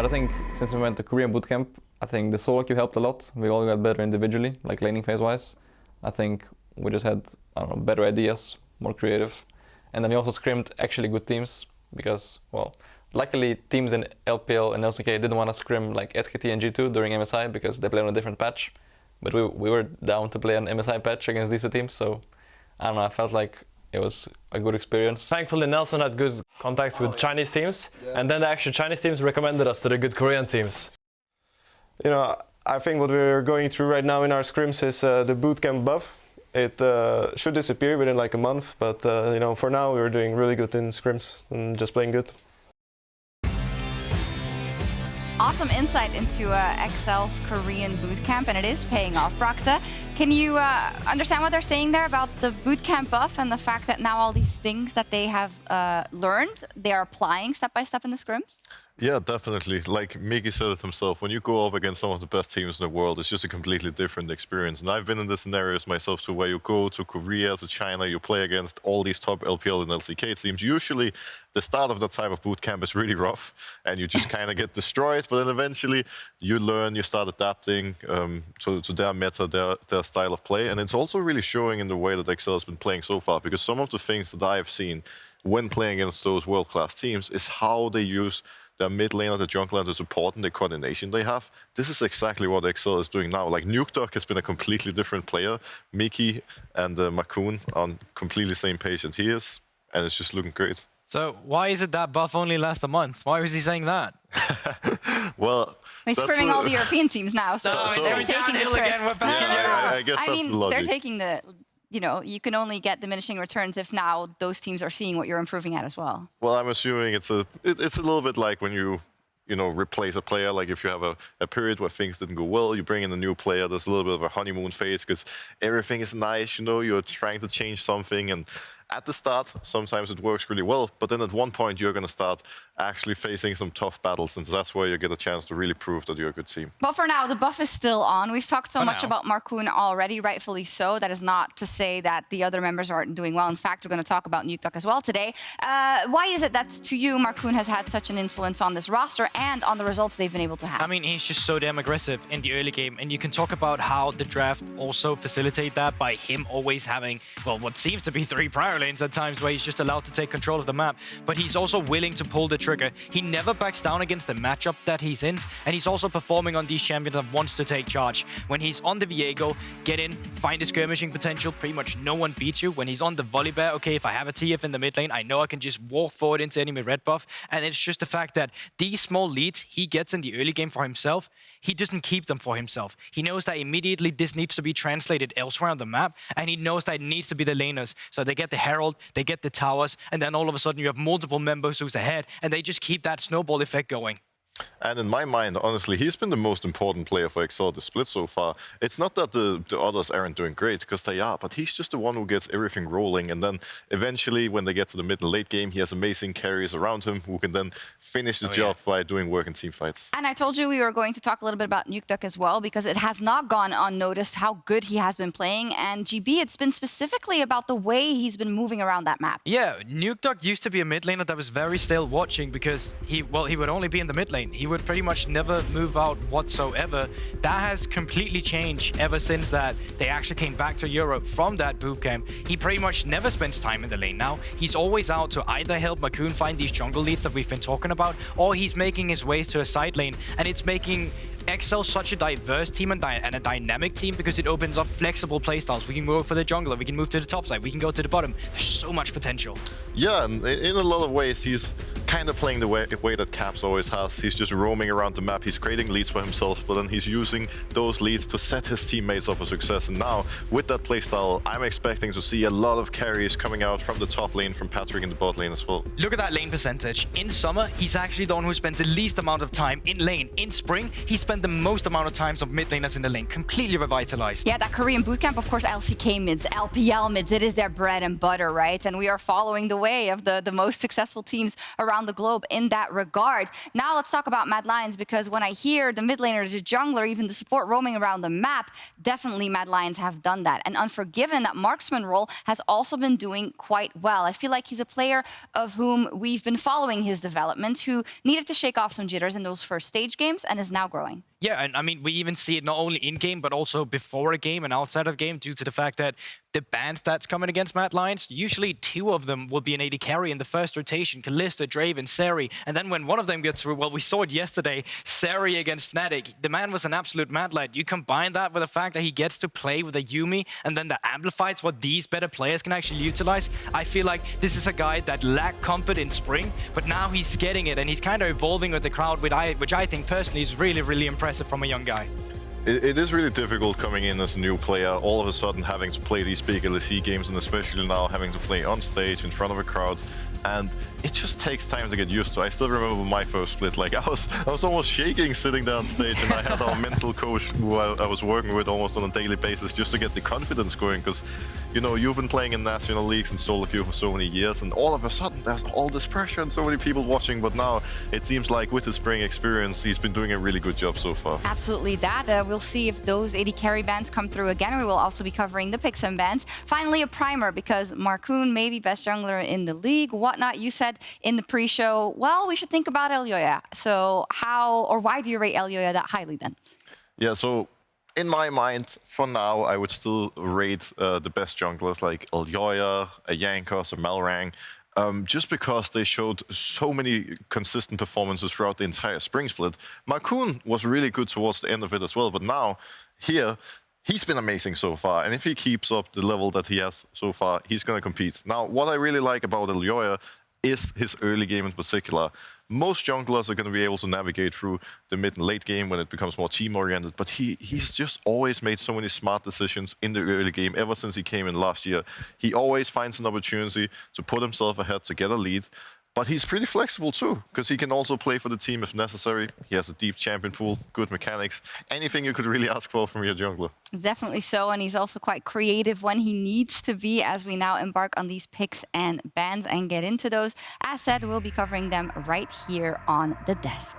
But I think since we went to Korean bootcamp, I think the solo queue helped a lot. We all got better individually, like laning phase wise. I think we just had, I don't know, better ideas, more creative. And then we also scrimmed actually good teams because, well, luckily teams in LPL and LCK didn't want to scrim like SKT and G2 during MSI because they played on a different patch. But we were down to play an MSI patch against these teams, so I don't know, I felt like it was a good experience. Thankfully, Nelson had good contacts with Chinese teams, and then the actual Chinese teams recommended us to the good Korean teams. You know, I think what we're going through right now in our scrims is the bootcamp buff. It should disappear within like a month, but you know, for now we're doing really good in scrims and just playing good. Awesome insight into Excel's Korean bootcamp, and it is paying off. Broxah, can you understand what they're saying there about the bootcamp buff and the fact that now all these things that they have learned, they are applying step by step in the scrims? Yeah, definitely. Like Mikyx said it himself, when you go up against some of the best teams in the world, it's just a completely different experience. And I've been in the scenarios myself too, where you go to Korea, to China, you play against all these top LPL and LCK teams. Usually, the start of that type of bootcamp is really rough, and you just kind of get destroyed. But then eventually, you learn, you start adapting to their meta, their style of play. And it's also really showing in the way that Excel has been playing so far, because some of the things that I have seen when playing against those world-class teams is how they use their mid laner, the jungler, and the support, and the coordination they have. This is exactly what Excel is doing now. Like, Nukeduck has been a completely different player. Mikyx and Markoon on completely same page as he is, and it's just looking great. So why is it that buff only lasts a month? Why was he saying that? Well, he's scrimming all the European teams now, so they're taking the trick. I guess that's the logic. They're taking the, you know, you can only get diminishing returns if now those teams are seeing what you're improving at as well. Well, I'm assuming it's a little bit like when you know, replace a player. Like if you have a period where things didn't go well, you bring in a new player. There's a little bit of a honeymoon phase because everything is nice. You know, you're trying to change something, and at the start, sometimes it works really well, but then at one point you're going to start actually facing some tough battles, and that's where you get a chance to really prove that you're a good team. But for now, the buff is still on. We've talked so much about Markoon already, rightfully so. That is not to say that the other members aren't doing well. In fact, we're going to talk about Nukeduck as well today. Why is it that, to you, Markoon has had such an influence on this roster and on the results they've been able to have? I mean, he's just so damn aggressive in the early game, and you can talk about how the draft also facilitate that by him always having, well, what seems to be 3 prior lanes at times where he's just allowed to take control of the map, but he's also willing to pull the trigger. He never backs down against the matchup that he's in, and he's also performing on these champions that wants to take charge. When he's on the Viego, get in, find the skirmishing potential, pretty much no one beats you. When he's on the Volibear, okay, if I have a TF in the mid lane, I know I can just walk forward into enemy red buff, and it's just the fact that these small leads he gets in the early game for himself, he doesn't keep them for himself. He knows that immediately this needs to be translated elsewhere on the map, and he knows that it needs to be the laners. So they get the Herald, they get the towers, and then all of a sudden you have multiple members who's ahead, and they just keep that snowball effect going. And in my mind, honestly, he's been the most important player for Excel this split so far. It's not that the others aren't doing great, because they are, but he's just the one who gets everything rolling. And then eventually, when they get to the mid and late game, he has amazing carries around him who can then finish the job by doing work in team fights. And I told you we were going to talk a little bit about Nukeduck as well, because it has not gone unnoticed how good he has been playing. And GB, it's been specifically about the way he's been moving around that map. Yeah, Nukeduck used to be a mid laner that was very still watching because he would only be in the mid lane. He would pretty much never move out whatsoever. That has completely changed ever since that they actually came back to Europe from that bootcamp. He pretty much never spends time in the lane now. He's always out to either help Markoon find these jungle leads that we've been talking about, or he's making his ways to a side lane, and it's making Excel such a diverse team and a dynamic team because it opens up flexible playstyles. We can go for the jungler, we can move to the top side, we can go to the bottom. There's so much potential. Yeah, and in a lot of ways, he's kind of playing the way that Caps always has. He's just roaming around the map, he's creating leads for himself, but then he's using those leads to set his teammates up for success. And now, with that playstyle, I'm expecting to see a lot of carries coming out from the top lane, from Patrik in the bot lane as well. Look at that lane percentage. In summer, he's actually the one who spent the least amount of time in lane. In spring, he spent the most amount of times of mid laners in the lane, completely revitalized. Yeah, that Korean bootcamp, of course, LCK mids, LPL mids, it is their bread and butter, right? And we are following the way of the most successful teams around around the globe in that regard. Now let's talk about Mad Lions, because when I hear the mid laners, the jungler, even the support roaming around the map, definitely Mad Lions have done that. And Unforgiven, that marksman role, has also been doing quite well. I feel like he's a player of whom we've been following his development, who needed to shake off some jitters in those first stage games and is now growing. Yeah, and I mean, we even see it not only in-game, but also before a game and outside of game, due to the fact that the bans that's coming against Mad Lions, usually 2 of them will be an AD carry in the first rotation, Kalista, Draven, Zeri, and then when one of them gets through, well, we saw it yesterday, Zeri against Fnatic, the man was an absolute mad lad. You combine that with the fact that he gets to play with a Yuumi, and then the amplifies what these better players can actually utilize. I feel like this is a guy that lacked comfort in spring, but now he's getting it, and he's kind of evolving with the crowd, which I think personally is really, really impressive from a young guy. It is really difficult coming in as a new player, all of a sudden having to play these big LEC games, and especially now having to play on stage in front of a crowd. And it just takes time to get used to. I still remember my first split. Like I was almost shaking sitting there on stage, and I had our mental coach who I was working with almost on a daily basis just to get the confidence going. Because, you know, you've been playing in national leagues and solo queue for so many years, and all of a sudden there's all this pressure and so many people watching. But now it seems like with his spring experience, he's been doing a really good job so far. Absolutely that. We'll see if those AD carry bans come through again. We will also be covering the picks and bans. Finally, a primer, because Markoon may be best jungler in the league. Whatnot, you said in the pre-show, well, we should think about Elyoya. So how or why do you rate Elyoya that highly then? Yeah, so in my mind, for now, I would still rate the best junglers like Elyoya, a Jankos, a Malrang, just because they showed so many consistent performances throughout the entire spring split. Markoon was really good towards the end of it as well, but now, here, he's been amazing so far, and if he keeps up the level that he has so far, he's going to compete. Now, what I really like about Elyoya is his early game in particular. Most junglers are going to be able to navigate through the mid and late game when it becomes more team-oriented, but he's just always made so many smart decisions in the early game ever since he came in last year. He always finds an opportunity to put himself ahead to get a lead, but he's pretty flexible too, because he can also play for the team if necessary. He has a deep champion pool, good mechanics, anything you could really ask for from your jungler. Definitely so, and he's also quite creative when he needs to be, as we now embark on these picks and bans and get into those. As said, we'll be covering them right here on the desk.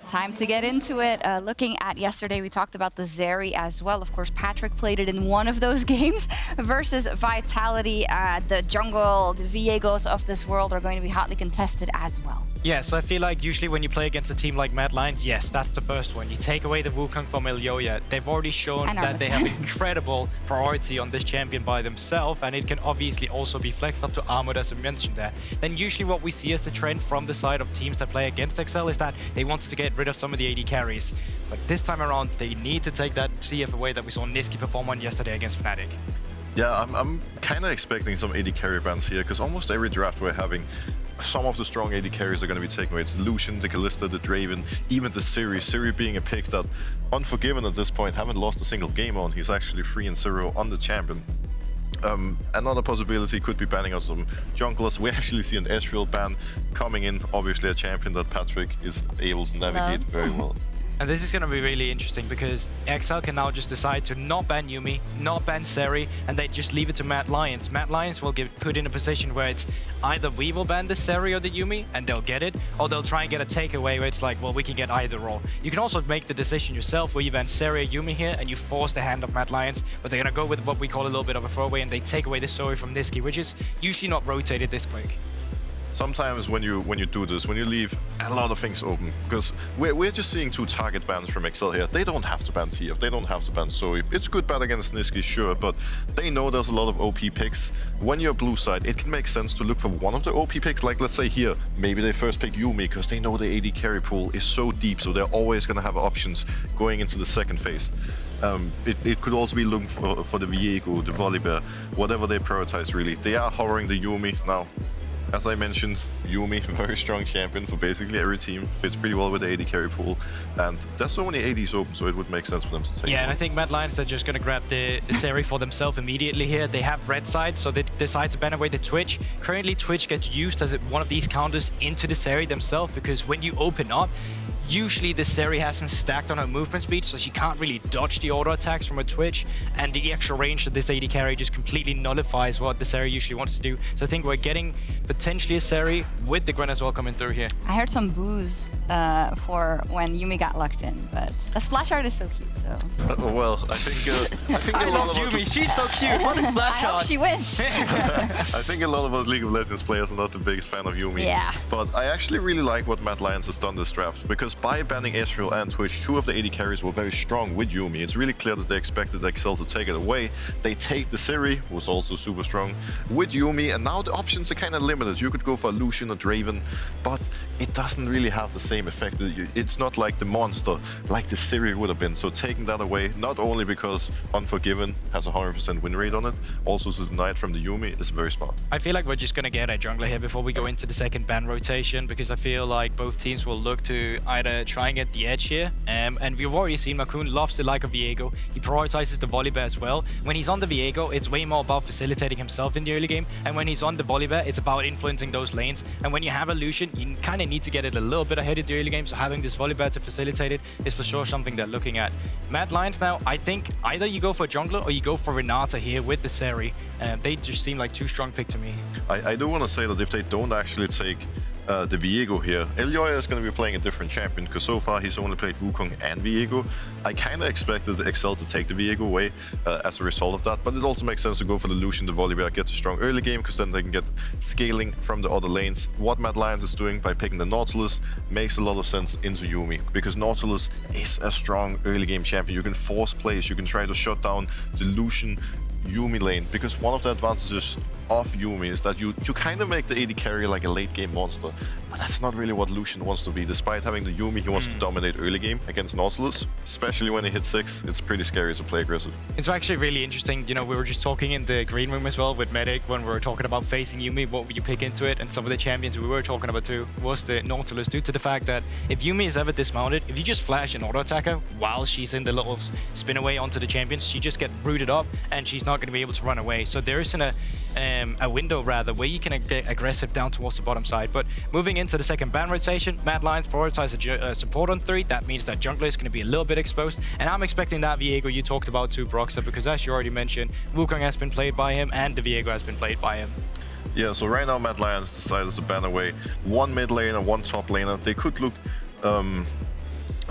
Time to get into it. Looking at yesterday, we talked about the Zeri as well. Of course, Patrik played it in one of those games versus Vitality. The jungle, the Viegos of this world are going to be hotly contested as well. Yeah, so I feel like usually when you play against a team like Mad Lions, yes, that's the first one. You take away the Wukong from Elyoya. They've already shown that they have incredible priority on this champion by themselves, and it can obviously also be flexed up to Armut, as I mentioned there. Then usually what we see as the trend from the side of teams that play against Excel is that they want to get rid of some of the AD carries. But this time around, they need to take that CF away that we saw Nisqy perform on yesterday against Fnatic. Yeah, I'm kind of expecting some AD carry bans here, because almost every draft we're having, some of the strong AD carries are going to be taken away. It's Lucian, the Kalista, the Draven, even the Zeri. Zeri being a pick that, Unforgiven at this point, haven't lost a single game on. He's actually 3-0 on the champion. Another possibility could be banning out some junglers. We actually see an Ezreal ban coming in, obviously a champion that Patrik is able to navigate very well. And this is going to be really interesting because Excel can now just decide to not ban Yuumi, not ban Zeri, and they just leave it to Mad Lions. Mad Lions will get put in a position where it's either we will ban the Zeri or the Yuumi, and they'll get it, or they'll try and get a takeaway where it's like, well, we can get either or. You can also make the decision yourself where you ban Zeri or Yuumi here, and you force the hand of Mad Lions, but they're going to go with what we call a little bit of a throwaway, and they take away the Zeri from Nisqy, which is usually not rotated this quick. Sometimes when you do this, when you leave a lot of things open, because we're just seeing 2 target bans from Excel here. They don't have to ban TF, they don't have to ban Zoe. It's good ban against Nisqy, sure, but they know there's a lot of OP picks. When you're blue side, it can make sense to look for one of the OP picks, like let's say here, maybe they first pick Yuumi, because they know the AD carry pool is so deep, so they're always going to have options going into the second phase. It could also be looking for the Viego, the Volibear, whatever they prioritize really. They are hovering the Yuumi now. As I mentioned, Yuumi, very strong champion for basically every team, fits pretty well with the AD carry pool, and there's so many ADs open, so it would make sense for them to take Yeah, and I think Mad Lions, they're just going to grab the Zeri for themselves immediately here. They have red side, so they decide to ban away the Twitch. Currently, Twitch gets used as one of these counters into the Zeri themselves, because when you open up, usually the Zeri hasn't stacked on her movement speed, so she can't really dodge the auto attacks from a Twitch, and the extra range of this AD carry just completely nullifies what the Zeri usually wants to do. So I think we're getting potentially a Zeri with the Gwen as well coming through here. I heard some boos for when Yuumi got locked in, but the splash art is so cute, so... Well, I think I a lot love of us... Yuumi, she's so cute, what a I splash hope art! she wins! I think a lot of us League of Legends players are not the biggest fan of Yuumi. Yeah. But I actually really like what Mad Lions has done this draft, because by banning Ezreal and Twitch, two of the AD carries were very strong with Yuumi. It's really clear that they expected Excel to take it away. They take the Zeri, who was also super strong, with Yuumi, and now the options are kind of limited. You could go for a Lucian or Draven, but it doesn't really have the same effect. It's not like the monster, like the Zeri would have been. So taking that away, not only because Unforgiven has a 100% win rate on it, also to deny it from the Yuumi is very smart. I feel like we're just going to get a jungler here before we go into the second ban rotation, because I feel like both teams will look to either try and get the edge here, and we've already seen Markoon loves the like of Viego. He prioritizes the Volibear as well. When he's on the Viego, it's way more about facilitating himself in the early game, and when he's on the Volibear, it's about influencing those lanes. And when you have a Lucian, you kind of need to get it a little bit ahead in the early game, so having this Volibear to facilitate it is for sure something they're looking at. Mad Lions now, I think either you go for a jungler or you go for Renata here with the Zeri. They just seem like too strong pick to me. I do want to say that if they don't actually take the Viego here, Elyoya is going to be playing a different champion, because so far he's only played Wukong and Viego. I kind of expected Excel to take the Viego away as a result of that, but it also makes sense to go for the Lucian, the Volibear, get a strong early game, because then they can get scaling from the other lanes. What Mad Lions is doing by picking the Nautilus makes a lot of sense into Yuumi, because Nautilus is a strong early game champion. You can force plays, you can try to shut down the Lucian Yuumi lane, because one of the advantages of Yuumi is that you kind of make the AD carry like a late game monster, but that's not really what Lucian wants to be. Despite having the Yuumi, he wants to dominate early game against Nautilus, especially when he hits 6. It's pretty scary to play aggressive. It's actually really interesting. You know, we were just talking in the green room as well with Medic when we were talking about facing Yuumi, what would you pick into it, and some of the champions we were talking about too was the Nautilus, due to the fact that if Yuumi is ever dismounted, if you just flash an auto attacker while she's in the little spin away onto the champions, she just get rooted up and she's not going to be able to run away. So there isn't a window rather where you can get aggressive down towards the bottom side. But moving into the second ban rotation, Mad Lions prioritize a support on 3. That means that jungler is going to be a little bit exposed, and I'm expecting that Viego you talked about too, Broxah, because as you already mentioned, Wukong has been played by him and the Viego has been played by him. Yeah, so right now Mad Lions decided to ban away one mid laner, one top laner. They could look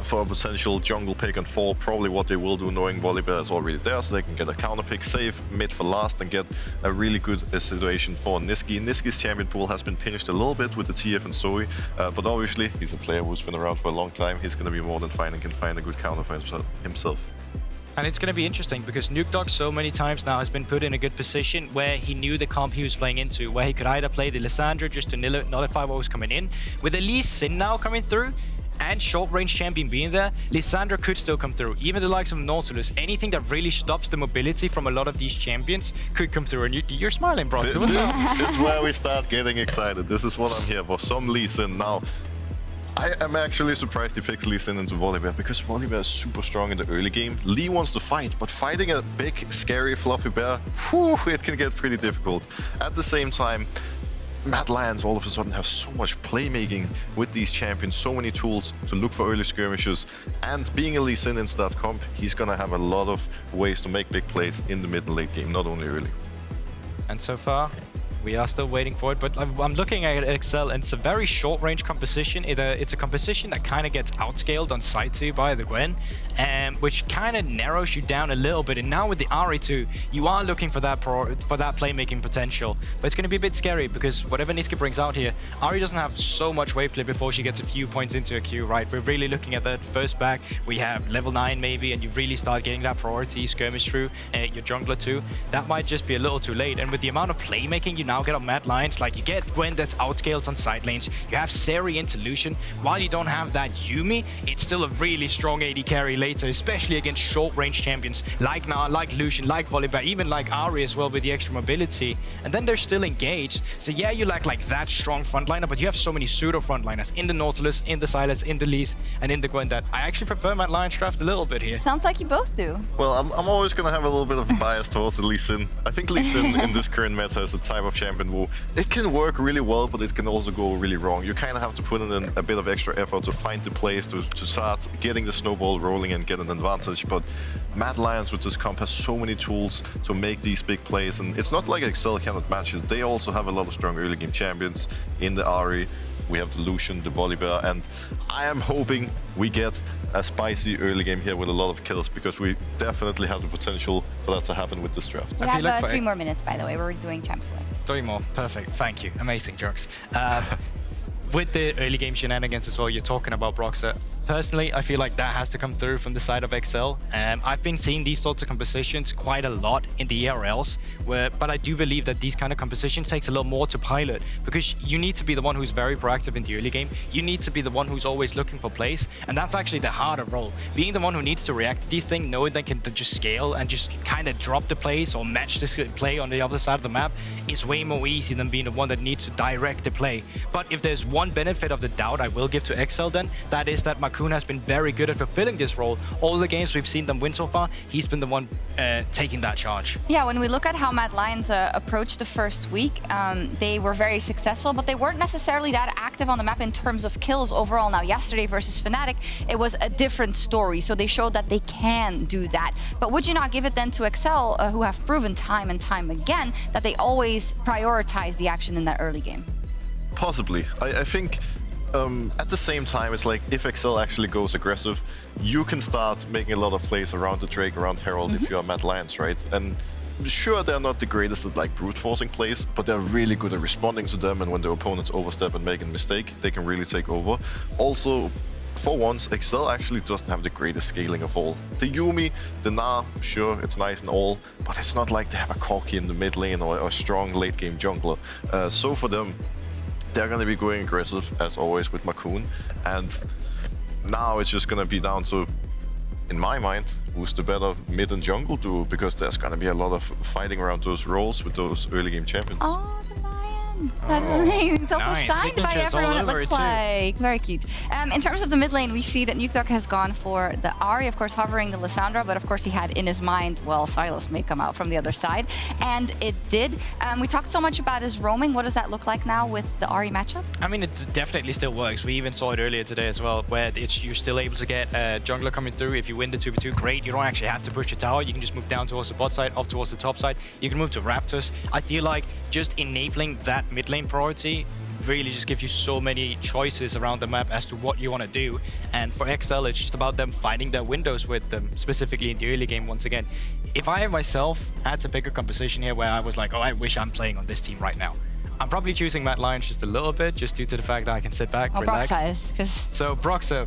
for a potential jungle pick and 4, probably what they will do, knowing Volibear is already there, so they can get a counter pick, save mid for last, and get a really good situation for Nisqy. Nisqy's champion pool has been pinched a little bit with the TF and Zoe, but obviously he's a player who's been around for a long time. He's going to be more than fine and can find a good counter for himself. And it's going to be interesting because Nukeduck so many times now has been put in a good position where he knew the comp he was playing into, where he could either play the Lissandra just to nullify what was coming in. With Elise Sin now coming through, and short range champion being there, Lissandra could still come through. Even the likes of Nautilus, anything that really stops the mobility from a lot of these champions could come through. And you're smiling, Broxah. What's up? This is where we start getting excited. This is what I'm here for. Some Lee Sin now. I am actually surprised he picks Lee Sin into Volibear, because Volibear is super strong in the early game. Lee wants to fight, but fighting a big, scary, fluffy bear, whew, it can get pretty difficult. At the same time, Mad Lions all of a sudden have so much playmaking with these champions, so many tools to look for early skirmishes, and being a Lee Sin into that comp, he's gonna have a lot of ways to make big plays in the mid and late game, not only early. And so far, we are still waiting for it, but I'm looking at Excel, and it's a very short-range composition. It's a composition that kind of gets outscaled on side 2 by the Gwen, which kind of narrows you down a little bit. And now with the Ahri 2, you are looking for that playmaking potential. But it's going to be a bit scary, because whatever Nisqy brings out here, Ahri doesn't have so much wave play before she gets a few points into a queue, right? We're really looking at that first back. We have level 9 maybe, and you really start getting that priority skirmish through your jungler too. That might just be a little too late. And with the amount of playmaking you now now get on Mad Lions. Like, you get Gwen that's outscaled on side lanes. You have Zeri into Lucian. While you don't have that Yuumi, it's still a really strong AD carry later, especially against short-range champions like Gnar, like Lucian, like Volibear, even like Ahri as well with the extra mobility. And then they're still engaged. So yeah, you lack like that strong frontliner, but you have so many pseudo frontliners in the Nautilus, in the Sylas, in the LEC, and in the Gwen that I actually prefer Mad Lions draft a little bit here. Sounds like you both do. Well, I'm always going to have a little bit of a bias towards the Lee Sin. I think Lee Sin in this current meta is the type of champion who it can work really well, but it can also go really wrong. You kind of have to put in a bit of extra effort to find the plays, to start getting the snowball rolling and get an advantage. But Mad Lions with this comp has so many tools to make these big plays, and it's not like Excel cannot match it. They also have a lot of strong early game champions in the Ahri. We have the Lucian, the Volibear, and I am hoping we get a spicy early game here with a lot of kills, because we definitely have the potential for that to happen with this draft. We have 3 more minutes, by the way. We're doing champ select. 3 more. Perfect. Thank you. Amazing, Sjokz. With the early game shenanigans as well, you're talking about Broxah. Personally, I feel like that has to come through from the side of Excel. I've been seeing these sorts of compositions quite a lot in the ERLs, but I do believe that these kind of compositions takes a lot more to pilot, because you need to be the one who's very proactive in the early game. You need to be the one who's always looking for plays, and that's actually the harder role. Being the one who needs to react to these things, knowing they can just scale and just kind of drop the plays or match this play on the other side of the map is way more easy than being the one that needs to direct the play. But if there's one benefit of the doubt I will give to Excel, then that is that Markoon has been very good at fulfilling this role. All the games we've seen them win so far, he's been the one taking that charge. Yeah, when we look at how Mad Lions approached the first week, they were very successful, but they weren't necessarily that active on the map in terms of kills overall. Now, yesterday versus Fnatic, it was a different story, so they showed that they can do that. But would you not give it then to Excel, who have proven time and time again that they always prioritize the action in that early game? Possibly. I think at the same time, it's like if Excel actually goes aggressive, you can start making a lot of plays around the Drake, around Herald if you are Mad Lions, right? And sure, they're not the greatest at like brute forcing plays, but they're really good at responding to them, and when their opponents overstep and make a mistake, they can really take over. Also, for once, Excel actually doesn't have the greatest scaling of all. The Yuumi, the Gnar, sure, it's nice and all, but it's not like they have a Corki in the mid lane or a strong late game jungler. So for them, they're going to be going aggressive, as always, with Markoon. And now it's just going to be down to, in my mind, who's the better mid and jungle duo, because there's going to be a lot of fighting around those roles with those early game champions. Oh, the lion. That is amazing. It's also nice. signed by everyone, it looks like. Very cute. In terms of the mid lane, we see that Nukeduck has gone for the Ahri, of course, hovering the Lissandra, but of course he had in his mind, well, Sylas may come out from the other side, and it did. We talked so much about his roaming. What does that look like now with the Ahri matchup? I mean, it definitely still works. We even saw it earlier today as well, where you're still able to get a jungler coming through. If you win the 2v2, great. You don't actually have to push your tower. You can just move down towards the bot side, up towards the top side. You can move to Raptors. I feel like just enabling that mid lane priority really just gives you so many choices around the map as to what you want to do. And for Excel, it's just about them finding their windows with them, specifically in the early game once again. If I myself had to pick a composition here where I was like, oh, I wish I'm playing on this team right now, I'm probably choosing Mad Lions just a little bit, just due to the fact that I can sit back, relax. Broxah is, because... So Broxah,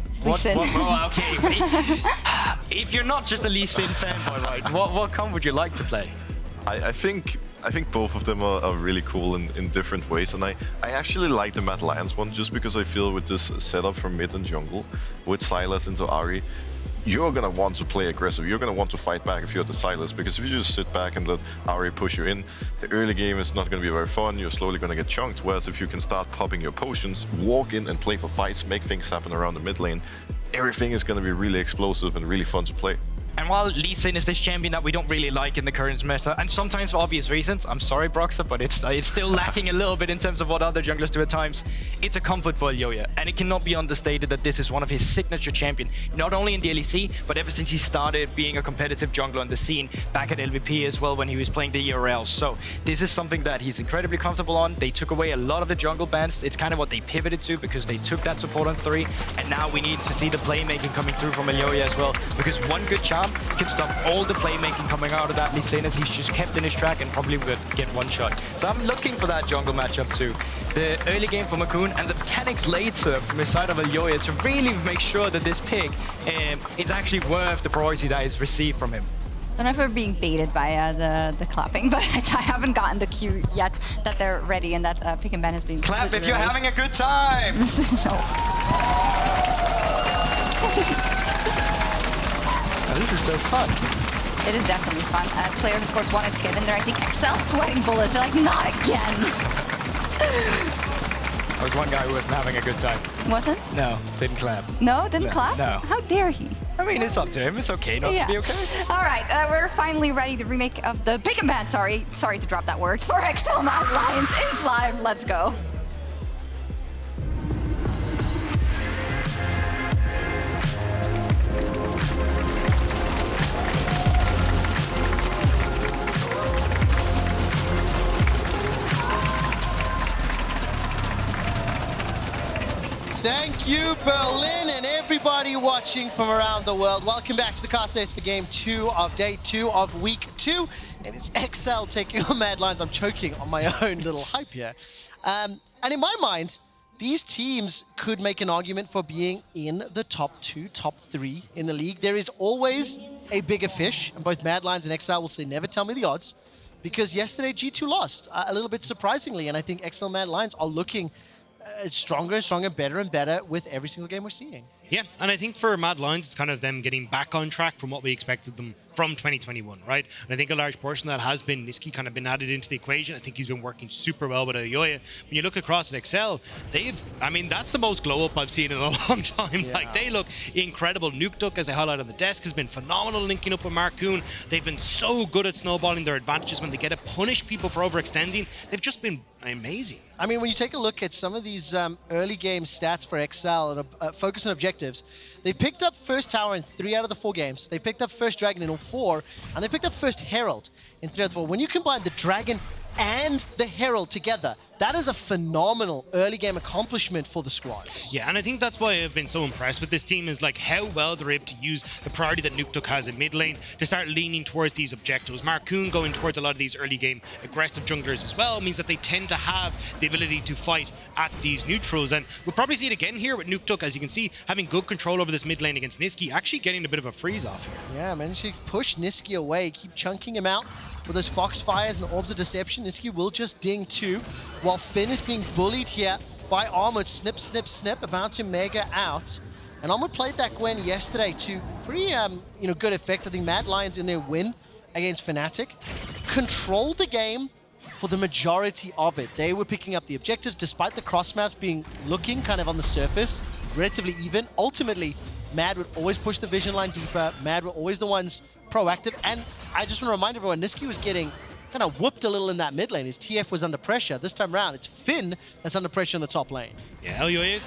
okay. If you're not just a Lee Sin fanboy, right, what comp would you like to play? I think both of them are really cool in different ways, and I actually like the Mad Lions one just because I feel with this setup from mid and jungle, with Sylas into Ahri, you're gonna want to play aggressive, you're gonna want to fight back if you're the Sylas, because if you just sit back and let Ahri push you in, the early game is not gonna be very fun, you're slowly gonna get chunked, whereas if you can start popping your potions, walk in and play for fights, make things happen around the mid lane, everything is gonna be really explosive and really fun to play. And while Lee Sin is this champion that we don't really like in the current meta, and sometimes for obvious reasons, I'm sorry Broxah, but it's still lacking a little bit in terms of what other junglers do at times, it's a comfort for Elyoya, and it cannot be understated that this is one of his signature champion, not only in the LEC, but ever since he started being a competitive jungler on the scene, back at LVP as well when he was playing the ERL. So this is something that he's incredibly comfortable on. They took away a lot of the jungle bans, it's kind of what they pivoted to because they took that support on 3, and now we need to see the playmaking coming through from Elyoya as well, because one good charm can stop all the playmaking coming out of that Lee Sin, as he's just kept in his track and probably would get one shot. So I'm looking for that jungle matchup too. The early game for Markoon and the mechanics later from the side of Elyoya to really make sure that this pick is actually worth the priority that is received from him. don't know if we're being baited by the clapping, but I haven't gotten the cue yet that they're ready and that pick and ban has been Clap if you're released. having a good time! Oh, this is so fun. It is definitely fun. Players, of course, wanted to get in there. I think Excel sweating bullets. They're like, not again. There was one guy who wasn't having a good time. Wasn't? No, didn't clap. No, didn't clap? No. How dare he? I mean, it's up to him. It's okay not to be okay. All right, we're finally ready. The remake of the pick and ban, sorry to drop that word, for Excel Mad Lions is live. Let's go. Thank you, Berlin, and everybody watching from around the world. Welcome back to the cast days for game 2 of day 2 of week 2. And it's Excel taking on Mad Lions. I'm choking on my own little hype here. And in my mind, these teams could make an argument for being in the top 2, top 3 in the league. There is always a bigger fish, and both Mad Lions and Excel will say, never tell me the odds. Because yesterday, G2 lost, a little bit surprisingly, and I think Excel Mad Lions are looking stronger and stronger, better and better with every single game we're seeing. Yeah, and I think for Mad Lions, it's kind of them getting back on track from what we expected them from 2021, right? And I think a large portion of that has been Nisqy kind of been added into the equation. I think he's been working super well with Elyoya. When you look across at Excel, I mean, that's the most glow up I've seen in a long time. Yeah. Like, they look incredible. Nukeduck, as I highlighted on the desk, has been phenomenal linking up with Markoon. They've been so good at snowballing their advantages when they get to punish people for overextending. They've just been amazing. I mean, when you take a look at some of these early game stats for Excel and focus on objectives, they picked up first tower in 3 out of the 4 games. They picked up first dragon in all 4, and they picked up first herald in 3 out of the 4. When you combine the dragon and the herald together, that is a phenomenal early game accomplishment for the squads. Yeah, and I think that's why I've been so impressed with this team is like how well they're able to use the priority that Nukeduck has in mid lane to start leaning towards these objectives. Markoon going towards a lot of these early game aggressive junglers as well means that they tend to have the ability to fight at these neutrals, and we'll probably see it again here with Nukeduck, as you can see, having good control over this mid lane against Nisqy, actually getting a bit of a freeze off here. Yeah, man, she push Nisqy away, keep chunking him out with those Foxfires and Orbs of Deception. Nisqy will just ding 2, while Finn is being bullied here by Armut. Snip, snip, snip, about to mega out. And Armut played that Gwen yesterday to pretty good effect. I think Mad Lions in their win against Fnatic controlled the game for the majority of it. They were picking up the objectives despite the cross maps looking kind of on the surface relatively even. Ultimately, Mad would always push the vision line deeper. Mad were always the ones proactive, and I just want to remind everyone, Nisqy was getting kind of whooped a little in that mid lane. His TF was under pressure. This time around, it's Finn that's under pressure in the top lane. Yeah, Elyoya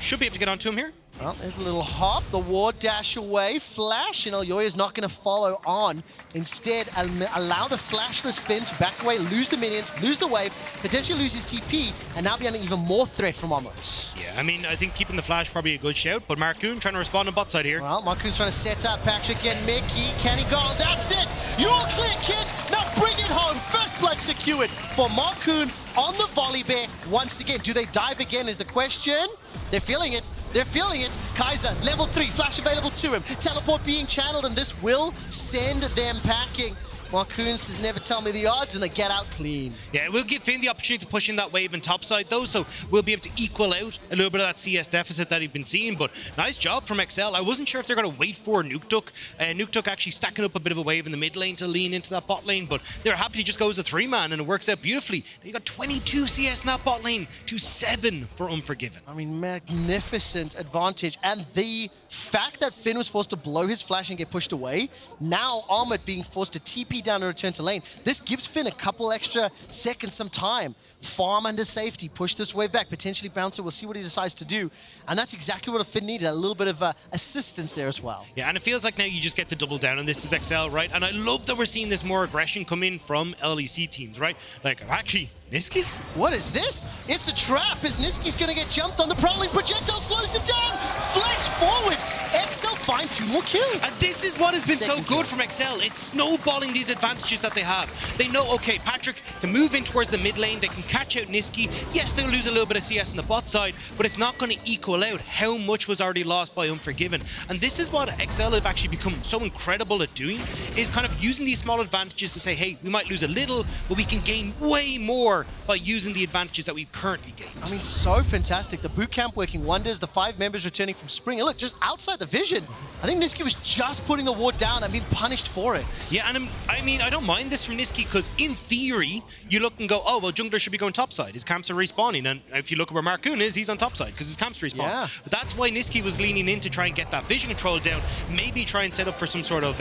should be able to get onto him here. Well, there's a little hop, the ward dash away, flash, and Elyoya's not going to follow on. Instead, allow the flashless Finn to back away, lose the minions, lose the wave, potentially lose his TP, and now be under even more threat from Armut. Yeah, I mean, I think keeping the flash probably a good shout, but Markoon trying to respond on bot side here. Well, Markoon's trying to set up Patrik and Mikyx. Can he go? That's it! You're all clear, kid! Now bring it home! First blood secured for Markoon on the Volibear once again. Do they dive again is the question. They're feeling it. They're feeling it. Kaiser, level 3, flash available to him. Teleport being channeled, and this will send them packing. Markoon says, never tell me the odds, and they get out clean. Yeah, we'll give Finn the opportunity to push in that wave and topside though, so we'll be able to equal out a little bit of that CS deficit that he's been seeing, but nice job from Excel. I wasn't sure if they're going to wait for Nukeduck. Nukeduck actually stacking up a bit of a wave in the mid lane to lean into that bot lane, but they're happy to just go as a 3-man, and it works out beautifully. You got 22 CS in that bot lane to 7 for Unforgiven. I mean, magnificent advantage, and the fact that Finn was forced to blow his flash and get pushed away, now Armut being forced to TP down and return to lane, this gives Finn a couple extra seconds, some time. Farm under safety, push this wave back, potentially bounce it, we'll see what he decides to do. And that's exactly what a Finn needed, a little bit of assistance there as well. Yeah, and it feels like now you just get to double down on this as Excel, right? And I love that we're seeing this more aggression come in from LEC teams, right? Like, actually, Nisqy? What is this? It's a trap as Nisqy's gonna get jumped on. The prowling projectile slows him down. Flash forward. Excel find 2 more kills. And this is what has been so Second kill. good from Excel. It's snowballing these advantages that they have. They know, okay, Patrik can move in towards the mid lane. They can catch out Nisqy. Yes, they'll lose a little bit of CS on the bot side, but it's not going to equal out how much was already lost by Unforgiven. And this is what Excel have actually become so incredible at doing, is kind of using these small advantages to say, hey, we might lose a little, but we can gain way more by using the advantages that we currently gain. I mean, so fantastic. The bootcamp working wonders. The 5 members returning from spring. And look, just outside the vision. I think Nisqy was just putting the ward down and being punished for it. Yeah, and I mean, I don't mind this from Nisqy because in theory, you look and go, oh, well, jungler should be going topside. His camps are respawning. And if you look at where Markoon is, he's on topside because his camps respawn. Yeah. But that's why Nisqy was leaning in to try and get that vision control down. Maybe try and set up for some sort of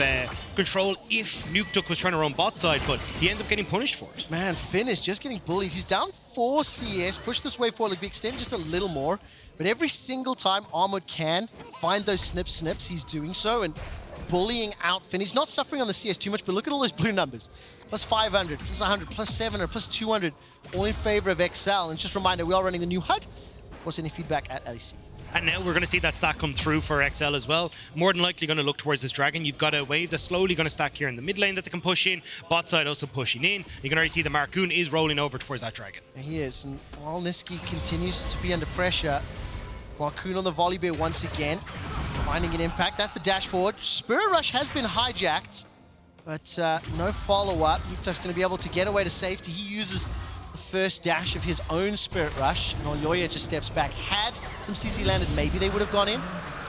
control if Nukeduck was trying to run bot side, but he ends up getting punished for it. Man, Finn is just getting bullied. He's down 4 CS. Push this way forward, be extended just a little more. But every single time Armut can find those snips, he's doing so and bullying out Finn. He's not suffering on the CS too much, but look at all those blue numbers. Plus 500, plus 100, plus 700, plus 200, all in favor of Excel. And just a reminder, we are running the new HUD. Of course, any feedback at LEC. And now we're going to see that stack come through for Excel as well. More than likely going to look towards this dragon. You've got a wave that's slowly going to stack here in the mid lane that they can push in. Bot side also pushing in. You can already see the Markoon is rolling over towards that dragon. And he is. And while Nisqy continues to be under pressure, Markoon on the Volibear once again, finding an impact. That's the dash forward. Spirit Rush has been hijacked, but no follow-up. Nukeduck's going to be able to get away to safety. He uses the first dash of his own Spirit Rush, and Elyoya just steps back. Had some CC landed, maybe they would have gone in.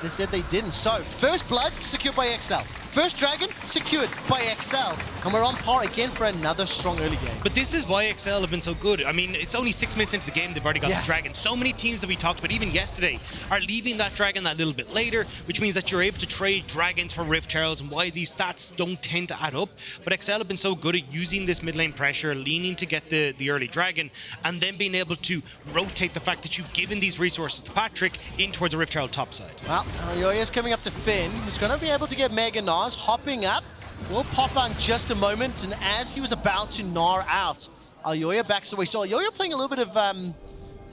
They said they didn't. So, first blood secured by Excel. First dragon secured by Excel. And we're on par again for another strong early game. But this is why Excel have been so good. I mean, it's only 6 minutes into the game, they've already got the dragon. So many teams that we talked about, even yesterday, are leaving that dragon that little bit later, which means that you're able to trade dragons for Rift Heralds and why these stats don't tend to add up. But Excel have been so good at using this mid lane pressure, leaning to get the early dragon, and then being able to rotate the fact that you've given these resources to Patrik in towards the Rift Herald topside. Well, Elyoya's coming up to Finn, who's going to be able to get Mega Gnars hopping up. We'll pop on just a moment, and as he was about to Gnar out, Elyoya backs away. So Elyoya playing a little bit of,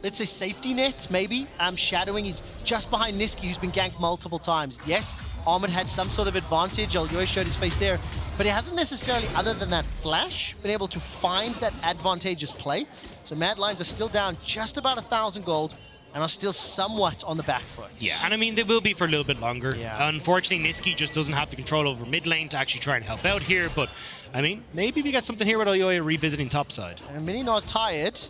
let's say, safety net, maybe. Shadowing, he's just behind Nisqy, who's been ganked multiple times. Yes, Armut had some sort of advantage. Elyoya showed his face there, but he hasn't necessarily, other than that flash, been able to find that advantageous play. So Mad Lions are still down just about 1,000 gold, and are still somewhat on the back foot. Yeah, and I mean, they will be for a little bit longer. Yeah. Unfortunately, Nisqy just doesn't have the control over mid lane to actually try and help out here, but I mean, maybe we got something here with Elyoya revisiting topside. And Mini-Nar's tired.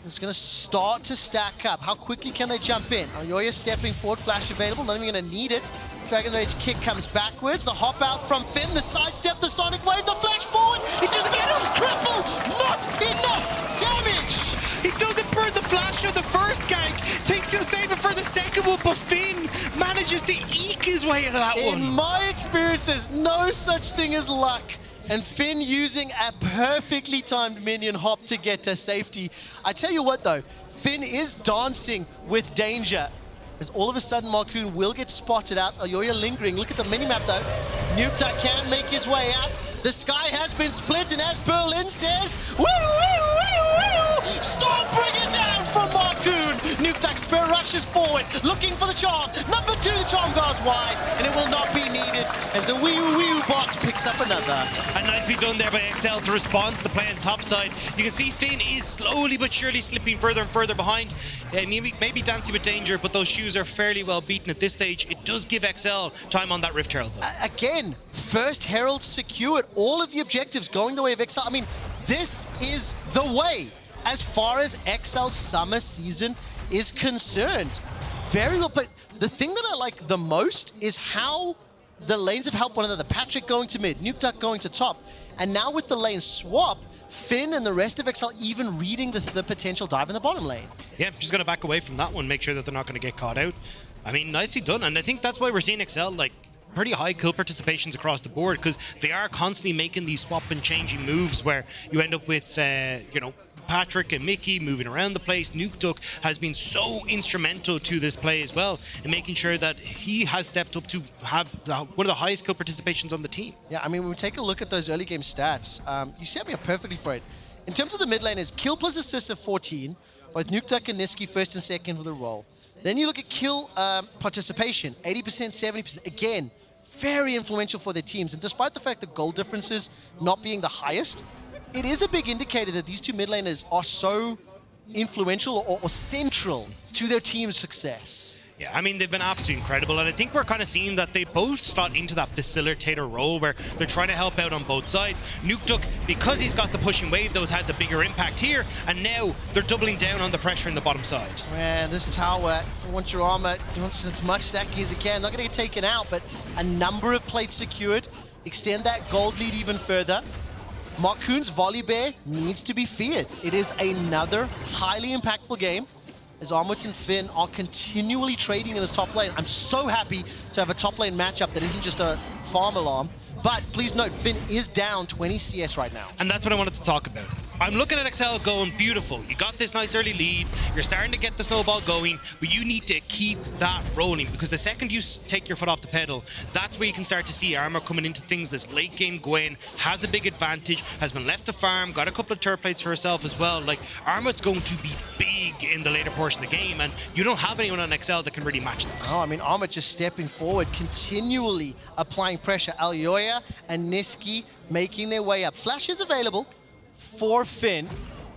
It's going to start to stack up. How quickly can they jump in? Elyoya stepping forward, flash available, not even going to need it. Dragon Rage kick comes backwards. The hop out from Finn, the sidestep, the Sonic Wave, the flash forward. He's just about to cripple. Not enough damage. He doesn't burn the flash on the first gank, thinks he'll save it for the second one, but Finn manages to eke his way out of that one. In my experience, there's no such thing as luck. And Finn using a perfectly timed minion hop to get to safety. I tell you what though, Finn is dancing with danger. As all of a sudden Markoon will get spotted out. Elyoya lingering. Look at the minimap though. Nukeduck can make his way out. The sky has been split, and as Berlin says, woo, woo, woo, woo! Storm bring it down from Markoon. Nukeduck Spirit rushes forward, looking for the charm. Number 2, the charm guards wide, and it will not be needed as the wee bot picks up another. And nicely done there by Excel to respond to the play on top side. You can see Finn is slowly but surely slipping further and further behind. Maybe dancing with danger, but those shoes are fairly well beaten at this stage. It does give Excel time on that Rift Herald though. Again, first Herald secured. All of the objectives going the way of Excel. I mean, this is the way as far as Excel's summer season is concerned. Very well played. The thing that I like the most is how the lanes have helped one another. Patrik going to mid, Nukeduck going to top, and now with the lane swap, Finn and the rest of Excel even reading the potential dive in the bottom lane. Yeah, just going to back away from that one, make sure that they're not going to get caught out. I mean, nicely done, and I think that's why we're seeing Excel, like, pretty high kill participations across the board, because they are constantly making these swap and changing moves where you end up with, you know, Patrik and Mikyx moving around the place. Nukeduck has been so instrumental to this play as well, in making sure that he has stepped up to have one of the highest kill participations on the team. Yeah, I mean, when we take a look at those early game stats, you set me up perfectly for it. In terms of the mid laners, kill plus assists of 14, both Nukeduck and Nisqy first and second with a role. Then you look at kill participation, 80%, 70%. Again, very influential for their teams. And despite the fact that goal differences not being the highest, it is a big indicator that these two mid laners are so influential or central to their team's success. Yeah, I mean, they've been absolutely incredible, and I think we're kind of seeing that they both slot into that facilitator role where they're trying to help out on both sides. Nukeduck, because he's got the pushing wave, those had the bigger impact here, and now they're doubling down on the pressure in the bottom side. Man, this tower, wants your armor, wants as much stacking as it can. Not going to get taken out, but a number of plates secured. Extend that gold lead even further. Markoon's Volibear needs to be feared. It is another highly impactful game, as Armut and Finn are continually trading in this top lane. I'm so happy to have a top lane matchup that isn't just a farm alarm. But please note, Finn is down 20 CS right now. And that's what I wanted to talk about. I'm looking at Excel going, beautiful. You got this nice early lead. You're starting to get the snowball going, but you need to keep that rolling, because the second you take your foot off the pedal, that's where you can start to see Armut coming into things. This late game Gwen has a big advantage, has been left to farm, got a couple of turret plates for herself as well. Like, Armut's going to be big in the later portion of the game, and you don't have anyone on Excel that can really match that. Oh, I mean, Armut just stepping forward, continually applying pressure. Elyoya and Nisqy making their way up. Flash is available for Finn.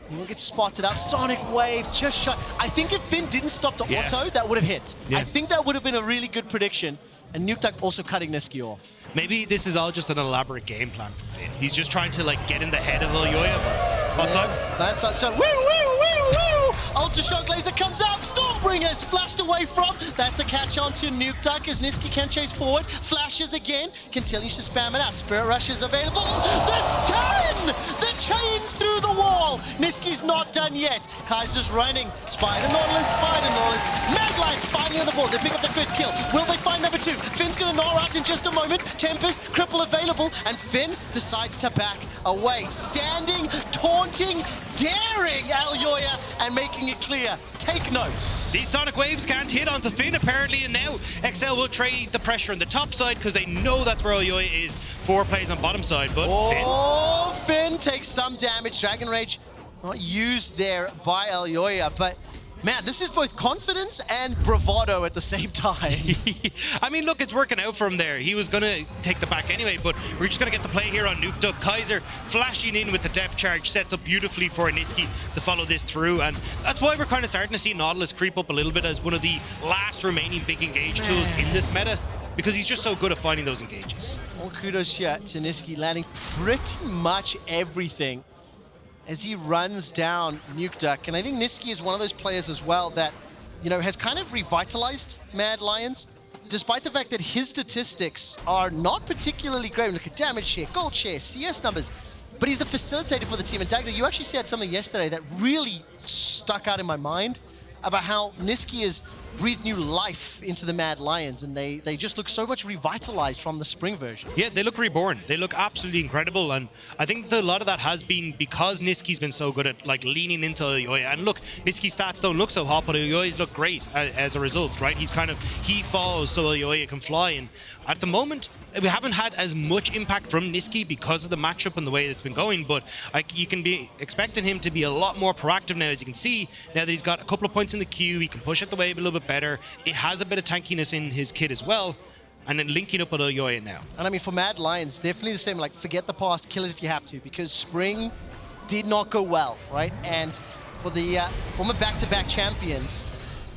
He will get spotted out. Sonic Wave just shot. I think if Finn didn't stop the auto, that would have hit. I think that would have been a really good prediction. And Nukeduck also cutting Nisqy off. Maybe this is all just an elaborate game plan for Finn. He's just trying to like get in the head of Elyoya. That's so woo, woo, woo, woo! Ultra Shock Laser comes out. Stormbringer's flashed away from. That's a catch on to Nukeduck as Nisqy can chase forward. Flashes again. Continues to spam it out. Spirit Rush is available. The stun! The chains through the wall. Nisqy's not done yet. Kaiser's running. Spider Nautilus. Maglines finally on the board. They pick up their first kill. Will they find number 2? Finn's going to Gnar out in just a moment. Tempest, cripple available. And Finn decides to back away. Standing, taunting, daring Elyoya and making it clear. Take notes. These Sonic Waves can't hit onto Finn apparently, and now Excel will trade the pressure on the top side because they know that's where Elyoya is. 4 plays on bottom side, but Finn takes some damage. Dragon Rage not used there by Elyoya, but man, this is both confidence and bravado at the same time. I mean, look, it's working out for him there. He was going to take the back anyway, but we're just going to get the play here on Nukeduck. Kaiser flashing in with the depth charge sets up beautifully for Nisqy to follow this through, and that's why we're kind of starting to see Nautilus creep up a little bit as one of the last remaining big engage tools in this meta, because he's just so good at finding those engages. All kudos here to Nisqy, landing pretty much everything as he runs down Nukeduck. And I think Nisqy is one of those players as well that, you know, has kind of revitalized Mad Lions, despite the fact that his statistics are not particularly great. Look at damage share, gold share, CS numbers, but he's the facilitator for the team. And Dagda, you actually said something yesterday that really stuck out in my mind about how Nisqy has breathed new life into the Mad Lions, and they just look so much revitalized from the spring version. Yeah, they look reborn. They look absolutely incredible, and I think that a lot of that has been because Nisqy's been so good at like leaning into Elyoya. And look, Nisqy's stats don't look so hot, but Elyoya's look great as a result, right? He falls so Elyoya can fly, and at the moment we haven't had as much impact from Nisqy because of the matchup and the way it's been going, but you can be expecting him to be a lot more proactive now. As you can see, now that he's got a couple of points in the queue, he can push at the wave a little bit better. It has a bit of tankiness in his kit as well, and then linking up with Elyoya now. And I mean, for Mad Lions, definitely the same, like, forget the past, kill it if you have to, because spring did not go well, right? And for the former back-to-back champions,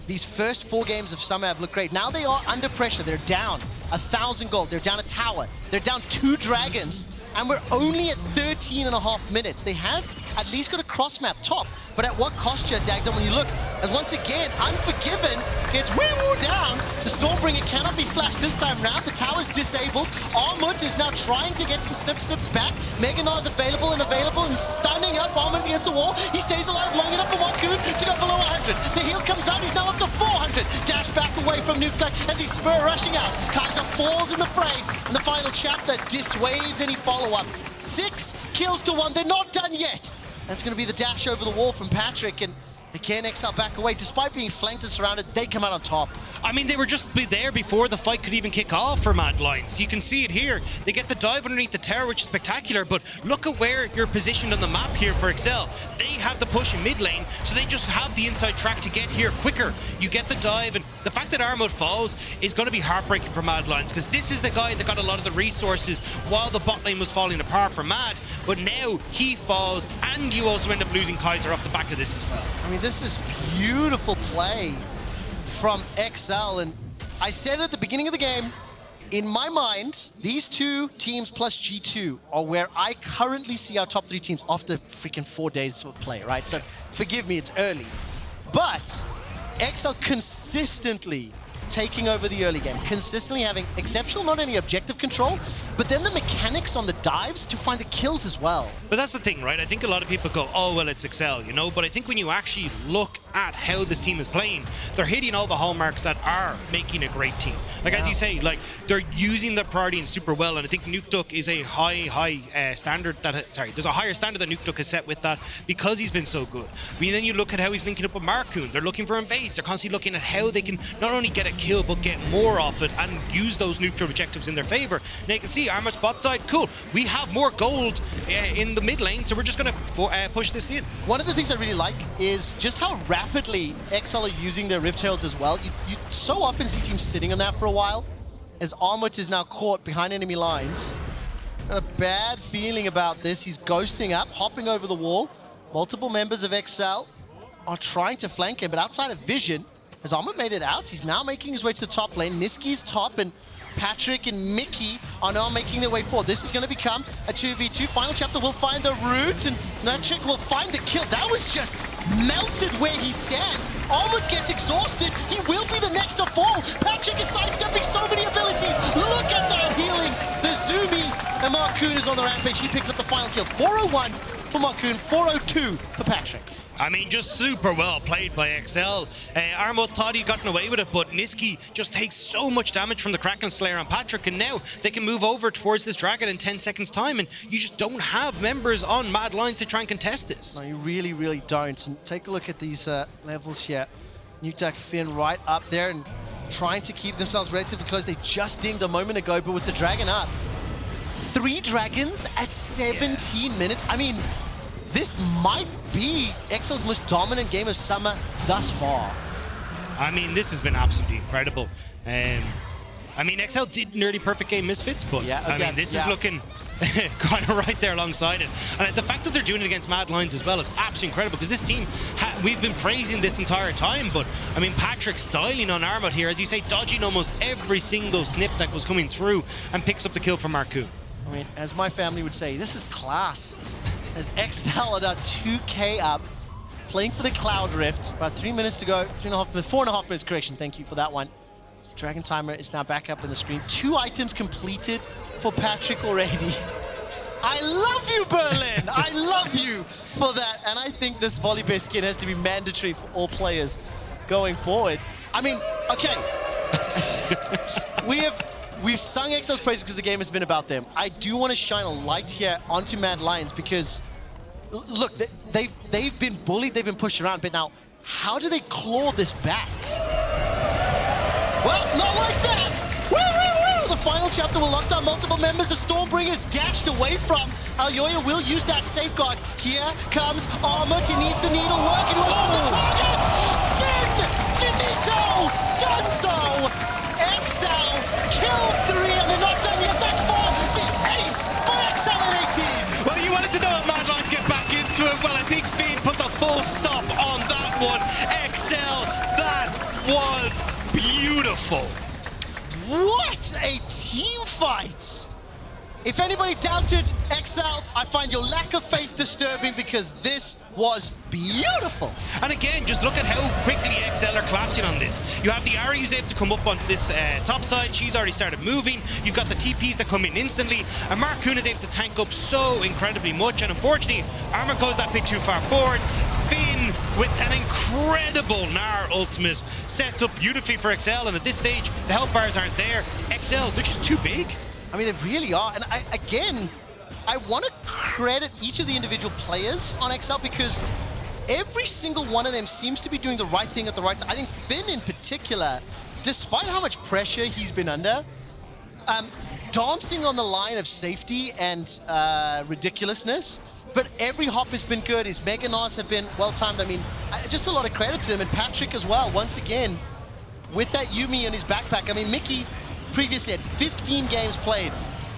these first 4 games of Summer have looked great. Now they are under pressure. They're down 1,000 gold. They're down a tower. They're down 2 dragons. And we're only at 13.5 minutes. They have at least got a cross-map top. But at what cost here, Dagda, when you look? And once again, Unforgiven gets woo-woo down. The Stormbringer cannot be flashed this time round. The tower's disabled. Armut is now trying to get some snips back. Meganar's available and stunning up Armut against the wall. He stays alive long enough for Markoon to go below 100. The heal comes out. He's now up to 400. Dash back away from Nukeduck as he's spur rushing out. Kaiser falls in the fray. And the final chapter dissuades any follow-up. 6 kills to 1. They're not done yet. That's going to be the dash over the wall from Patrik. And Again, XL back away. Despite being flanked and surrounded, they come out on top. I mean, they were just there before the fight could even kick off for Mad Lions. You can see it here. They get the dive underneath the tower, which is spectacular, but look at where you're positioned on the map here for Excel. They have the push in mid lane, so they just have the inside track to get here quicker. You get the dive, and the fact that Armut falls is going to be heartbreaking for Mad Lions, because this is the guy that got a lot of the resources while the bot lane was falling apart for Mad, but now he falls, and you also end up losing Kaiser off the back of this as well. I mean, this is beautiful play from XL, and I said at the beginning of the game, in my mind, these two teams plus G2 are where I currently see our top 3 teams after freaking 4 days of play, right? So forgive me, it's early. But XL consistently taking over the early game, consistently having exceptional not only objective control, but then the mechanics on the dives to find the kills as well. But that's the thing, right? I think a lot of people go, oh, well, it's Excel, you know? But I think when you actually look at how this team is playing, they're hitting all the hallmarks that are making a great team. Like, as you say, like, they're using the priority super well, and I think Nukeduck is a high standard that, there's a higher standard that Nukeduck has set with that because he's been so good. I mean, then you look at how he's linking up with Markoon. They're looking for invades. They're constantly looking at how they can not only get a kill, but get more off it and use those neutral objectives in their favor. Now you can see Armut's bot side, cool. We have more gold in the mid lane, so we're just going to push this in. One of the things I really like is just how rapidly XL are using their Rift Heralds as well. You so often see teams sitting on that for a while, as Armut is now caught behind enemy lines. Got a bad feeling about this. He's ghosting up, hopping over the wall. Multiple members of XL are trying to flank him, but outside of vision, as Armut made it out, he's now making his way to the top lane. Nisqy's top, and Patrik and Mikyx are now making their way forward. This is going to become a 2v2. Final chapter will find the root, and Patrik will find the kill. That was just melted where he stands. Armut gets exhausted. He will be the next to fall. Patrik is sidestepping so many abilities. Look at that healing. The zoomies, and Markoon is on the rampage. He picks up the final kill. 401 for Markoon, 402 for Patrik. I mean, just super well played by XL. Armut thought he'd gotten away with it, but Nisqy just takes so much damage from the Kraken Slayer on Patrik, and now they can move over towards this dragon in 10 seconds time, and you just don't have members on Mad Lions to try and contest this. No, you really, really don't. And take a look at these levels here. Nukeduck, Finn right up there and trying to keep themselves relatively close. They just dinged a moment ago, but with the dragon up. 3 dragons at 17 minutes. I mean, this might be XL's most dominant game of summer thus far. I mean, this has been absolutely incredible. I mean, XL did nearly perfect game Misfits, but yeah, I mean, this is looking kind of right there alongside it. And the fact that they're doing it against Mad Lions as well is absolutely incredible, because this team, we've been praising this entire time, but I mean, Patrik styling on Armut here, as you say, dodging almost every single snip that was coming through and picks up the kill for Markoon. I mean, as my family would say, this is class. As XL are now 2k up, playing for the Cloud Rift. About 3 minutes to go, 3.5 minutes, 4.5 minutes, correction, thank you for that one. The Dragon Timer is now back up on the screen. 2 items completed for Patrik already. I love you, Berlin! I love you for that. And I think this Volibear skin has to be mandatory for all players going forward. I mean, okay. We've sung XL's praises because the game has been about them. I do want to shine a light here onto Mad Lions because, look, they've been bullied, they've been pushed around, but now, how do they claw this back? Well, not like that! Woo, woo, woo! The final chapter will lock down multiple members. The Stormbringers dashed away from. Elyoya will use that safeguard. Here comes Armut. He needs the needle working with the target! Finito! Done so! XL, kill 3, and they're not done yet. That's for the ace for XL at 18. Well, you wanted to know if Mad Lions get back into it. Well, I think Finn put the full stop on that one. XL, that was beautiful. What a team fight! If anybody doubted XL, I find your lack of faith disturbing, because this was beautiful. And again, just look at how quickly XL are collapsing on this. You have the Ahri who's able to come up on this top side. She's already started moving. You've got the TPs that come in instantly. And Markoon is able to tank up so incredibly much. And unfortunately, Armut goes that bit too far forward. Finn with an incredible Gnar ultimate sets up beautifully for XL. And at this stage, the health bars aren't there. XL, they're just too big. I mean, they really are. And I want to credit each of the individual players on XL, because every single one of them seems to be doing the right thing at the right time. I think Finn in particular, despite how much pressure he's been under, dancing on the line of safety and ridiculousness, but every hop has been good. His Mega Gnars have been well-timed. I mean, just a lot of credit to him, and Patrik as well, once again, with that Yuumi in his backpack. I mean, Mikyx previously had 15 games played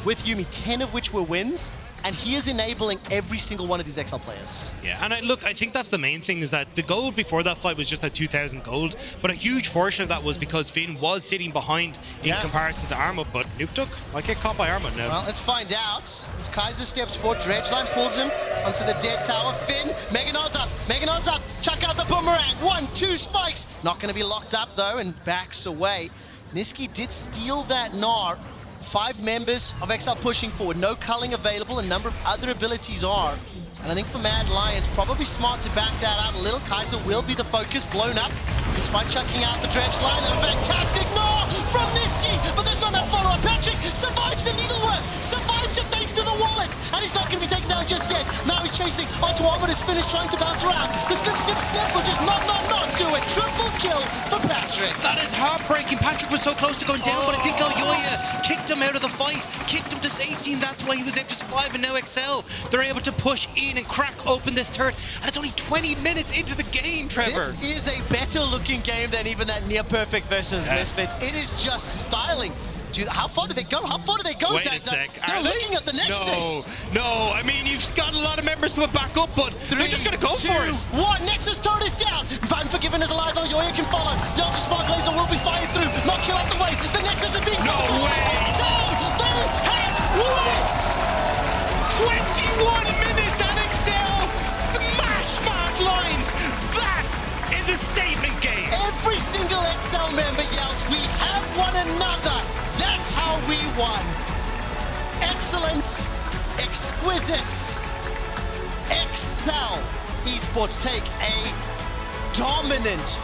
with Yuumi, 10 of which were wins, and he is enabling every single one of these XL players. Yeah, and I think that's the main thing, is that the gold before that fight was just at 2,000 gold, but a huge portion of that was because Finn was sitting behind in comparison to Armut, but Nukeduck might get caught by Armut now. Well, let's find out. As Kaiser steps forward, Dredgeline pulls him onto the dead tower. Finn, Mega Gnars up, chuck out the boomerang. 1, 2 spikes. Not going to be locked up though, and backs away. Nisqy did steal that Gnar. 5 members of XL pushing forward. No culling available. A number of other abilities are. And I think for Mad Lions, probably smart to back that out a little. Kaiser will be the focus, blown up, despite chucking out the Dredgeline. A fantastic Gnar from Nisqy, but there's not enough follow-up. Patrik survives the needlework, survives it thanks to the wallet, and he's not going to be taken down just yet. Now he's chasing onto Armut, is finished trying to bounce around. The snip will just not do it. Triple kill for Patrik. That is heartbreaking. Patrik was so close to going down, but I think Elyoya kicked him out of the fight, kicked him to safety, and that's why he was able to survive. And now XL, they're able to push in and crack open this turret, and it's only 20 minutes into the game, Trevor. This is a better looking game than even that near perfect versus Misfits. It is just styling. Dude, how far do they go? Wait Dagda? a sec. They're looking at the Nexus. No. I mean, you've got a lot of members coming back up, but they're just going to go for it. 1, Nexus turret is down. Unforgiven is alive. Elyoya can follow. The Ultra Spark Laser will be fired through. Not kill out the way. The Nexus is being focused. way. XL, they have won it. 21 minutes and XL smash Mad Lions. That is a statement game. Every single XL member yells, "We have one another." That's how we won. Excellent, exquisite. XL Esports take a dominant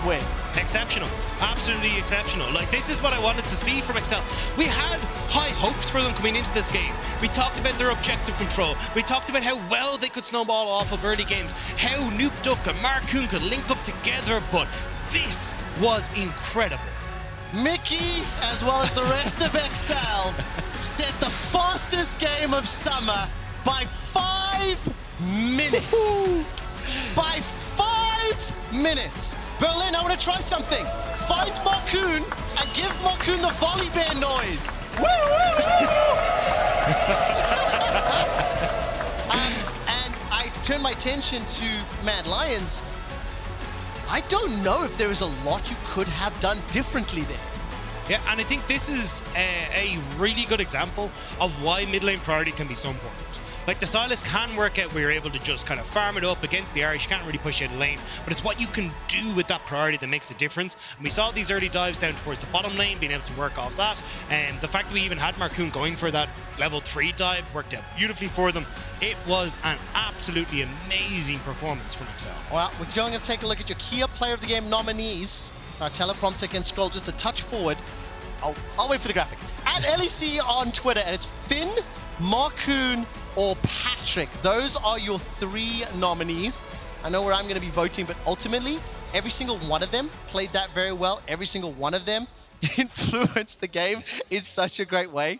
win. Exceptional. Absolutely exceptional. Like, this is what I wanted to see from XL. We had high hopes for them coming into this game. We talked about their objective control. We talked about how well they could snowball off of early games, how Nukeduck and Markoon could link up together, but this was incredible. Mikyx, as well as the rest of XL, set the fastest game of summer by 5 minutes. By 5 minutes. Berlin, I want to try something. Find Markoon and give Markoon the Volibear noise. Woo, woo, woo! And I turn my attention to Mad Lions. I don't know if there is a lot you could have done differently there. Yeah, and I think this is a really good example of why mid lane priority can be so important. Like, the Sylas can work out where you're able to just kind of farm it up against the Ahri. You can't really push out the lane, but it's what you can do with that priority that makes the difference. And we saw these early dives down towards the bottom lane, being able to work off that. And the fact that we even had Markoon going for that level 3 dive worked out beautifully for them. It was an absolutely amazing performance from XL. Well, we're going to take a look at your Kia Player of the Game nominees. Our teleprompter can scroll just a touch forward. I'll wait for the graphic. At LEC on Twitter, and it's Finn, Markoon, or Patrik. Those are your 3 nominees. I know where I'm going to be voting, but ultimately, every single one of them played that very well. Every single one of them influenced the game in such a great way.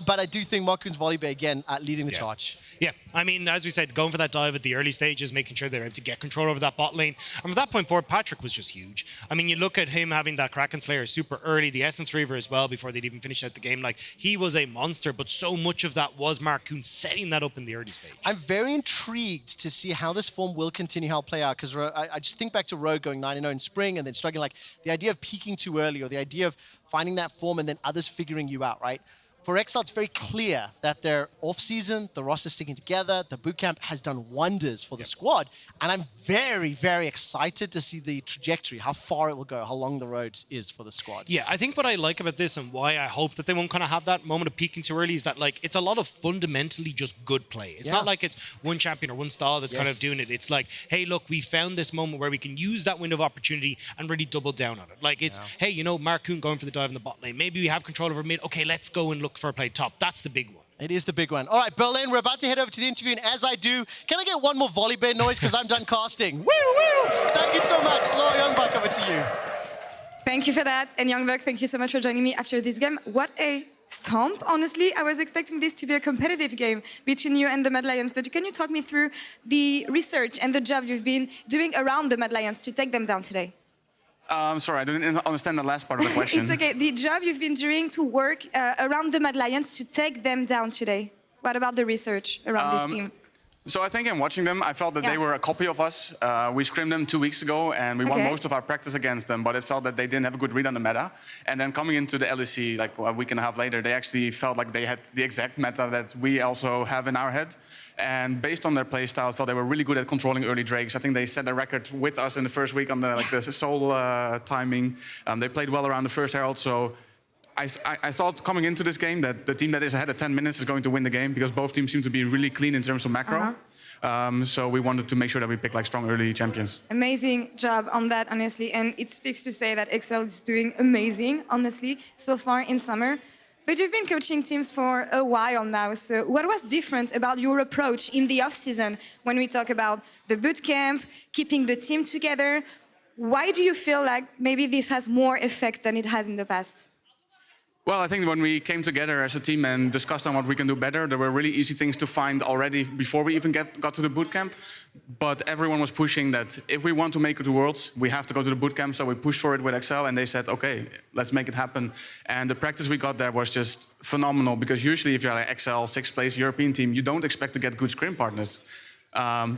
But I do think Markoon's Volibear, again, leading the charge. Yeah, I mean, as we said, going for that dive at the early stages, making sure they're able to get control over that bot lane. And from that point forward, Patrik was just huge. I mean, you look at him having that Kraken Slayer super early, the Essence Reaver as well, before they'd even finished out the game. Like, he was a monster, but so much of that was Markoon setting that up in the early stage. I'm very intrigued to see how this form will continue, how it'll play out, because I just think back to Rogue going 9-0 in spring and then struggling. Like, the idea of peaking too early, or the idea of finding that form and then others figuring you out, right? For XL, it's very clear that their off-season, the roster's sticking together, the bootcamp has done wonders for the squad, and I'm very, very excited to see the trajectory, how far it will go, how long the road is for the squad. Yeah, I think what I like about this and why I hope that they won't kind of have that moment of peaking too early is that, like, it's a lot of fundamentally just good play. It's not like it's one champion or one style that's kind of doing it. It's like, hey, look, we found this moment where we can use that window of opportunity and really double down on it. Like, it's, hey, you know, Markoon going for the dive in the bot lane. Maybe we have control over mid. Okay, let's go and look for a play top. That's the big one. It is the big one. All right, Berlin, we're about to head over to the interview, and as I do, can I get one more Volibear noise because I'm done casting? Woo, woo! Thank you so much. Laure, YoungBuck, over to you. Thank you for that, and YoungBuck, thank you so much for joining me after this game. What a stomp, honestly. I was expecting this to be a competitive game between you and the Mad Lions, but can you talk me through the research and the job you've been doing around the Mad Lions to take them down today? Sorry, I didn't understand the last part of the question. It's okay. The job you've been doing to work around the Mad Lions to take them down today. What about the research around this team? So I think in watching them, I felt that they were a copy of us. We scrimmed them 2 weeks ago, and we won most of our practice against them, but it felt that they didn't have a good read on the meta. And then coming into the LEC, like a week and a half later, they actually felt like they had the exact meta that we also have in our head. And based on their playstyle, I felt they were really good at controlling early drakes. I think they set a record with us in the first week on the the soul timing. They played well around the first herald, so I thought coming into this game that the team that is ahead of 10 minutes is going to win the game because both teams seem to be really clean in terms of macro. So we wanted to make sure that we pick like strong early champions. Amazing job on that, honestly. And it speaks to say that Excel is doing amazing, honestly, so far in summer. But you've been coaching teams for a while now. So what was different about your approach in the off-season when we talk about the bootcamp, keeping the team together? Why do you feel like maybe this has more effect than it has in the past? Well, I think when we came together as a team and discussed on what we can do better, there were really easy things to find already before we even got to the bootcamp. But everyone was pushing that if we want to make it to Worlds, we have to go to the bootcamp. So we pushed for it with Excel, and they said, okay, let's make it happen. And the practice we got there was just phenomenal, because usually if you're like Excel, 6th place European team, you don't expect to get good scrim partners.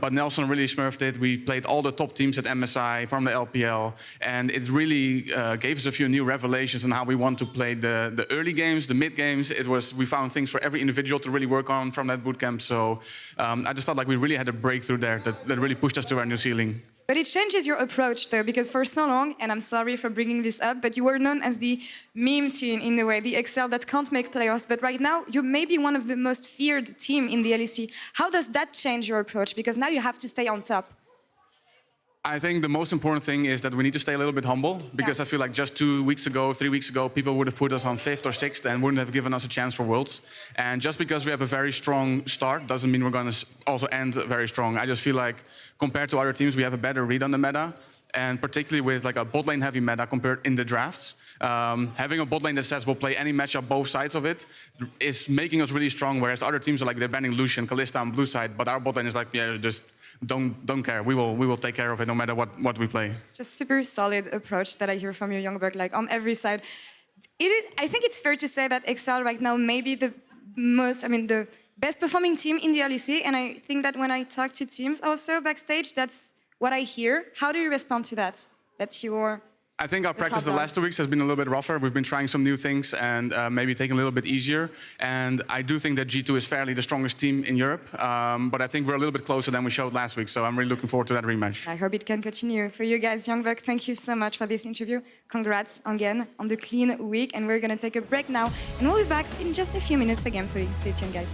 But Nelson really smurfed it. We played all the top teams at MSI from the LPL, and it really gave us a few new revelations on how we want to play the early games, the mid games. We found things for every individual to really work on from that bootcamp. So I just felt like we really had a breakthrough there that really pushed us to our new ceiling. But it changes your approach, though, because for so long, and I'm sorry for bringing this up, but you were known as the meme team in a way, the Excel that can't make playoffs. But right now, you're maybe one of the most feared team in the LEC. How does that change your approach? Because now you have to stay on top. I think the most important thing is that we need to stay a little bit humble, because I feel like just 2 weeks ago, 3 weeks ago, people would have put us on 5th or 6th and wouldn't have given us a chance for Worlds. And just because we have a very strong start doesn't mean we're going to also end very strong. I just feel like compared to other teams, we have a better read on the meta, and particularly with like a bot lane heavy meta compared in the drafts. Having a bot lane that says we'll play any matchup both sides of it is making us really strong, whereas other teams are like they're banning Lucian, Kalista on blue side, but our bot lane is like, yeah, just don't care. We will take care of it no matter what we play. Just super solid approach that I hear from you, YoungBuck, like on every side. I think it's fair to say that Excel right now may be the best performing team in the LEC, and I think that when I talk to teams also backstage, that's what I hear. How do you respond to that? That's your... I think our practice the last 2 weeks has been a little bit rougher. We've been trying some new things and maybe taking a little bit easier. And I do think that G2 is fairly the strongest team in Europe. But I think we're a little bit closer than we showed last week. So I'm really looking forward to that rematch. I hope it can continue. For you guys, YoungBuck, thank you so much for this interview. Congrats again on the clean week. And we're going to take a break now. And we'll be back in just a few minutes for Game 3. Stay tuned, guys.